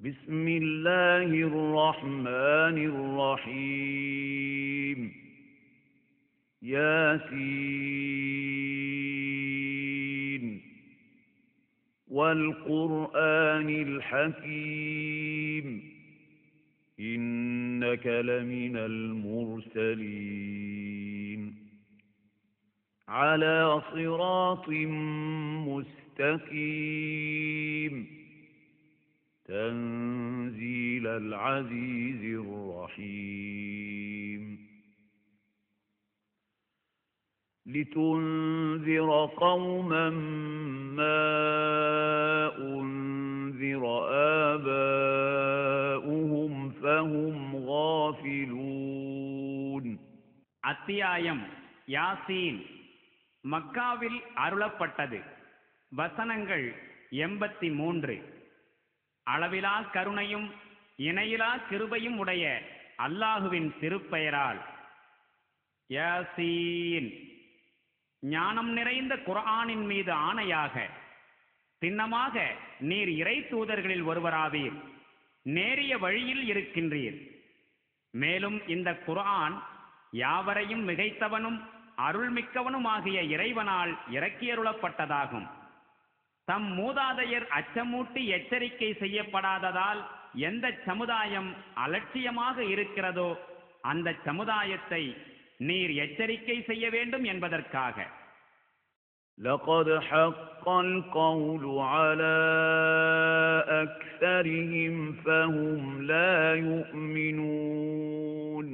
بسم الله الرحمن الرحيم ياسين والقرآن الحكيم إنك لمن المرسلين على صراط مستقيم تنزيل العزيز الرحيم لتنذر قوما ما أنذر آباؤهم فهم غافلون அத்தியாயம் யாசீன். மக்காவில் அருளப்பட்டது. வசனங்கள் 83. அளவிலா கருணையும் இணையிலா கிருபையும் உடைய அல்லாஹுவின் திருப்பெயரால். யாசீன். ஞானம் நிறைந்த குர்ஆனின் மீது ஆணையாக, சின்னமாக நீர் இறை தூதர்களில் ஒருவராவீர், நேரிய வழியில் இருக்கின்றீர். மேலும் இந்த குர்ஆன் யாவரையும் மிகைத்தவனும் அருள்மிக்கவனுமாகிய இறைவனால் இறக்கியருளப்பட்டதாகும். தம் மூதாதையர் அச்சமூட்டி எச்சரிக்கை செய்யப்படாததால் எந்த சமுதாயம் அலட்சியமாக இருக்கிறதோ அந்த சமுதாயத்தை நீர் எச்சரிக்கை செய்ய வேண்டும் என்பதற்காக. لقد حق القول على أكثرهم فهم لا يؤمنون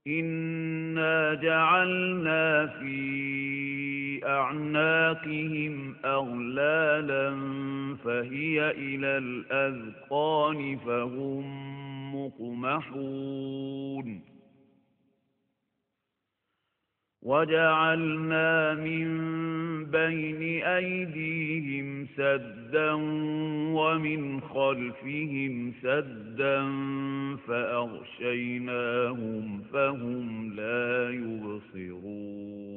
إنا جعلنا في أعناقهم أغلالا فهي إلى الأذقان فهم مقمحون وجعلنا من بين أيديهم سدا ومن خلفهم سدا فأغشيناهم فهم لا يبصرون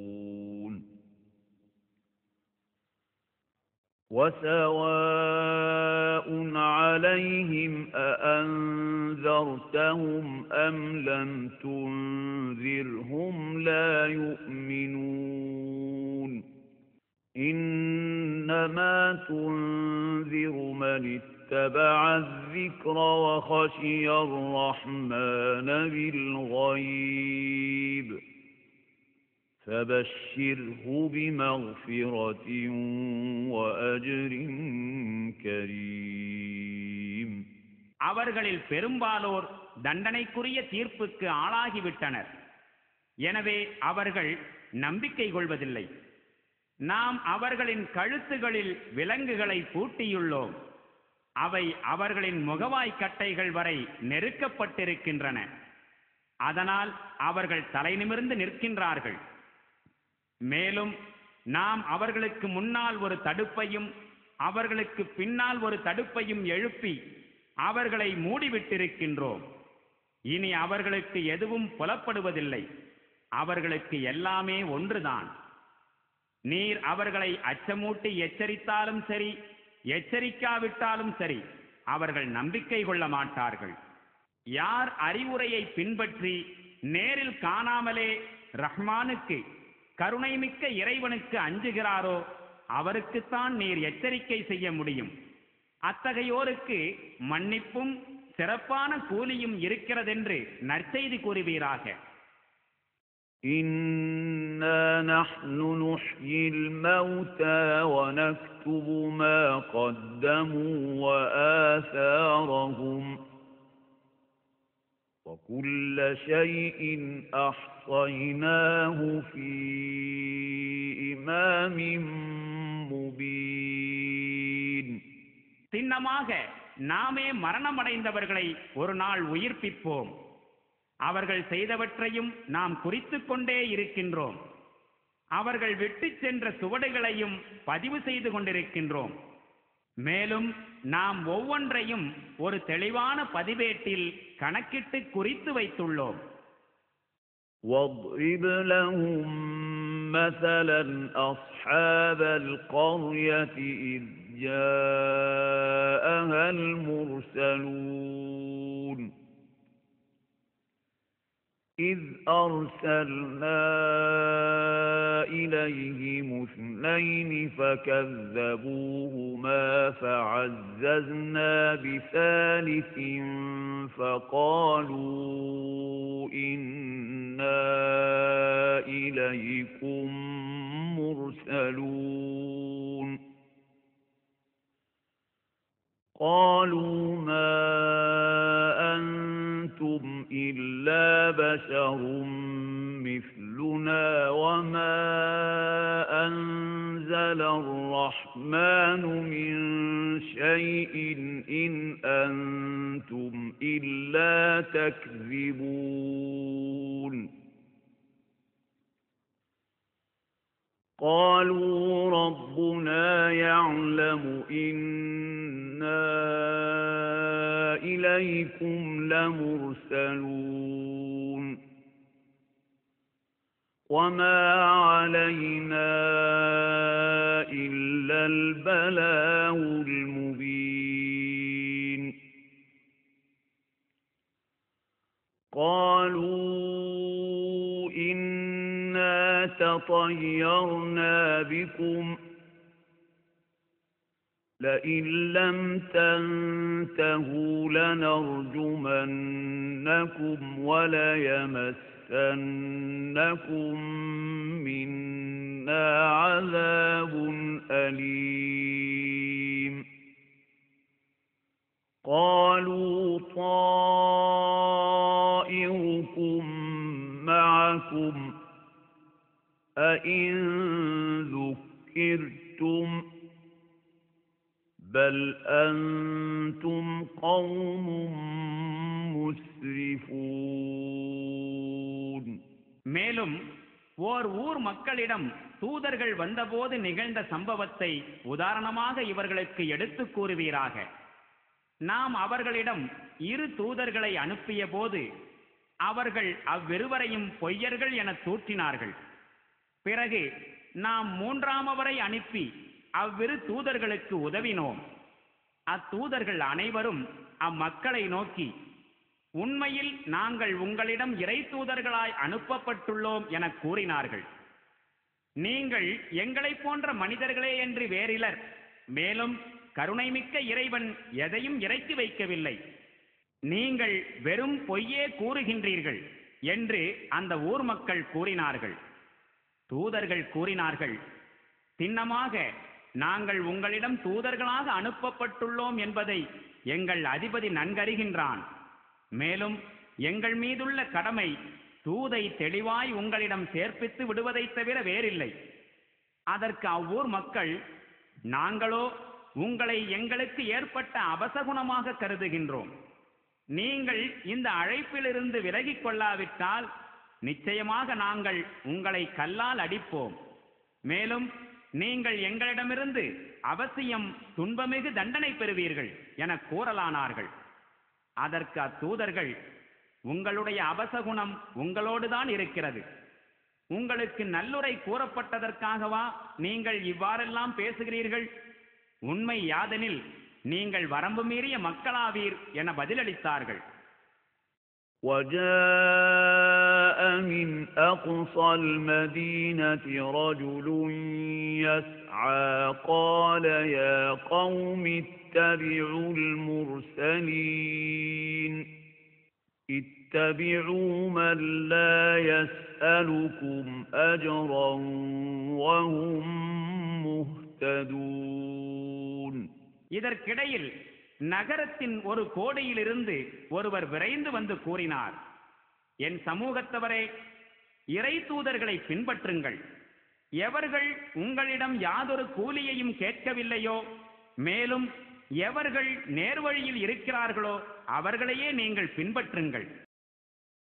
وسواء عليهم أأنذرتهم أم لم تنذرهم لا يؤمنون إنما تنذر من اتبع الذكر وخشي الرحمن بالغيب فبشره بمغفرة وأجر كريم. அவர்களில் பெரும்பாலோர் தண்டனைக்குரிய தீர்ப்புக்கு ஆளாகிவிட்டனர். எனவே அவர்கள் நம்பிக்கை கொள்வதில்லை. நாம் அவர்களின் கழுத்துகளில் விலங்குகளை பூட்டியுள்ளோம். அவை அவர்களின் முகவாய்க்கட்டைகள் வரை நெருக்கப்பட்டிருக்கின்றன. அதனால் அவர்கள் தலை நிமிர்ந்து நிற்கின்றார்கள். மேலும் நாம் அவர்களுக்கு முன்னால் ஒரு தடுப்பையும் அவர்களுக்கு பின்னால் ஒரு தடுப்பையும் எழுப்பி அவர்களை மூடிவிட்டிருக்கின்றோம். இனி அவர்களுக்கு எதுவும் புலப்படுவதில்லை. அவர்களுக்கு எல்லாமே ஒன்றுதான். நீர் அவர்களை அச்சமூட்டி எச்சரித்தாலும் சரி, எச்சரிக்காவிட்டாலும் சரி, அவர்கள் நம்பிக்கை கொள்ள மாட்டார்கள். யார் அறிவுரையை பின்பற்றி நேரில் காணாமலே ரஹ்மானுக்கு, கருணைமிக்க இறைவனுக்கு அஞ்சுகிறாரோ அவருக்குத்தான் நீர் எச்சரிக்கை செய்ய முடியும். அத்தகையோருக்கு மன்னிப்பும் சிறப்பான கூலியும் இருக்கிறதென்று நற்செய்தி கூறுவீராக. إنا نحن نحيي الموتى ونكتب ما قدموا وآثارهم وكل شيء أحصيناه في إمام مبين. சின்னமாக நாமே மரணமடைந்தவர்களை ஒரு நாள் உயிர்ப்பிப்போம். அவர்கள் செய்தவற்றையும் நாம் குறித்துக் கொண்டே இருக்கின்றோம். அவர்கள் விட்டு சென்ற சுவடுகளையும் பதிவு செய்து கொண்டிருக்கின்றோம். மேலும் நாம் ஒவ்வொன்றையும் ஒரு தெளிவான பதிவேட்டில் கணக்கிட்டு குறித்து வைத்துள்ளோம். وَاضْرِبْ لَهُم مثلا أصحاب القرية إذ جاءها المرسلون إذ أرسلنا إليهم اثنين فكذبوهما فعززنا بثالث فقالوا إنا إليكم مرسلون قالوا ما أنتم إلا بشر مثلنا وما أنزل الرحمن من شيء إن أنتم إلا تكذبون قالوا ربنا يعلم إنا إليكم لمرسلون وما علينا إلا البلاغ المبين قالوا إنا تطيرنا بكم لئن لم تنتهوا لنرجمنكم وليمسنكم منا عذاب أليم قالوا طائركم معكم أئن ذكرتم بل أنتم قوم مسرفون மேலும் ஓர் ஊர் மக்களிடம் தூதர்கள் வந்தபோது நிகழ்ந்த சம்பவத்தை உதாரணமாக இவர்களுக்கு எடுத்துக் கூறுவீராக. நாம் அவர்களிடம் 2 தூதர்களை அனுப்பிய போது அவர்கள் அவ்விருவரையும் பொய்யர்கள் என தூற்றினார்கள். பிறகு நாம் 3ஆமவரை அனுப்பி அவ்விரு தூதர்களுக்கு உதவினோம். அத்தூதர்கள் அனைவரும் அம்மக்களை நோக்கி, உண்மையில் நாங்கள் உங்களிடம் இறை தூதர்களாய் அனுப்பப்பட்டுள்ளோம் என கூறினார்கள். நீங்கள் எங்களைப் போன்ற மனிதர்களே என்று வேறிலர். மேலும் கருணைமிக்க இறைவன் எதையும் இறக்கி வைக்கவில்லை. நீங்கள் வெறும் பொய்யே கூறுகின்றீர்கள் என்று அந்த ஊர் மக்கள் கூறினார்கள். தூதர்கள் கூறினார்கள், திண்ணமாக நாங்கள் உங்களிடம் தூதர்களாக அனுப்பப்பட்டுள்ளோம் என்பதை எங்கள் அதிபதி நன்கறிகின்றான். மேலும் எங்கள் மீதுள்ள கடமை தூதை தெளிவாய் உங்களிடம் சேர்ப்பித்து விடுவதைத் தவிர வேறில்லை. அதற்கு அவ்வூர் மக்கள், நாங்களோ உங்களை எங்களுக்கு ஏற்பட்ட அபசகுணமாக கருதுகின்றோம். நீங்கள் இந்த அழைப்பிலிருந்து விலகிக் கொள்ளாவிட்டால் நிச்சயமாக நாங்கள் உங்களை கல்லால் அடிப்போம். மேலும் நீங்கள் எங்களிடமிருந்து அவசியம் துன்பமிகு தண்டனை பெறுவீர்கள் என கூறலானார்கள். அதற்கு அத்தூதர்கள், உங்களுடைய அபசகுணம் உங்களோடுதான் இருக்கிறது. உங்களுக்கு நல்லுரை கூறப்பட்டதற்காகவா நீங்கள் இவ்வாறெல்லாம் பேசுகிறீர்கள்? உண்மை யாதெனில் நீங்கள் வரம்பு மீறிய மக்களாவீர் என பதிலளித்தார்கள். وجاء من أقصى المدينة رجل يسعى قال يا قوم اتبعوا المرسلين اتبعوا من لا يسألكم أجرا وهم مهتدون. இதற்கிடையில் நகரத்தின் ஒரு கோடியிலிருந்து ஒருவர் விரைந்து வந்து கூறினார், என் சமூகத்தவரே, இறை தூதர்களை பின்பற்றுங்கள். எவர்கள் உங்களிடம் யாதொரு கூலியையும் கேட்கவில்லையோ, மேலும் எவர்கள் நேர்வழியில் இருக்கிறார்களோ அவர்களையே நீங்கள் பின்பற்றுங்கள்.